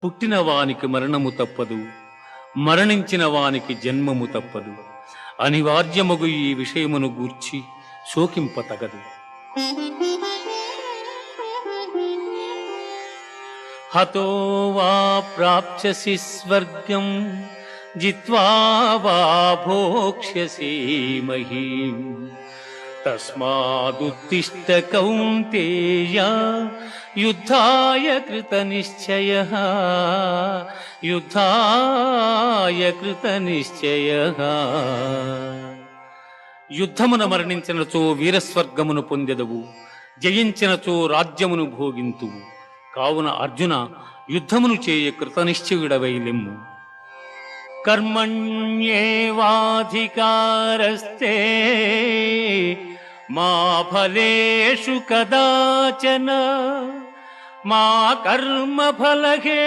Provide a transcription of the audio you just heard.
పుట్టిన వానికి మరణము తప్పదు, మరణించిన వానికి జన్మము తప్పదు. అనివార్యమగు ఈ విషయమును గూర్చి శోకింపతగదు. హతో వా ప్రాప్స్యసి స్వర్గం జిత్వా వా భోక్ష్యసి మహీం. తస్మాదుత్తిష్ఠ కౌంతేయ యుద్ధాయ కృతనిశ్చయః, యుద్ధాయ కృతనిశ్చయః. యుద్ధమున మరణించినచో వీరస్వర్గమును పొందెదవు, జయించినచో రాజ్యమును భోగింతువు. కావున అర్జున, యుద్ధమును చేయ కృతనిశ్చయుడవై లెమ్ము. కర్మణ్యేవాధికారస్తే మా ఫలేషు కదాచన, మా కర్మ ఫలహే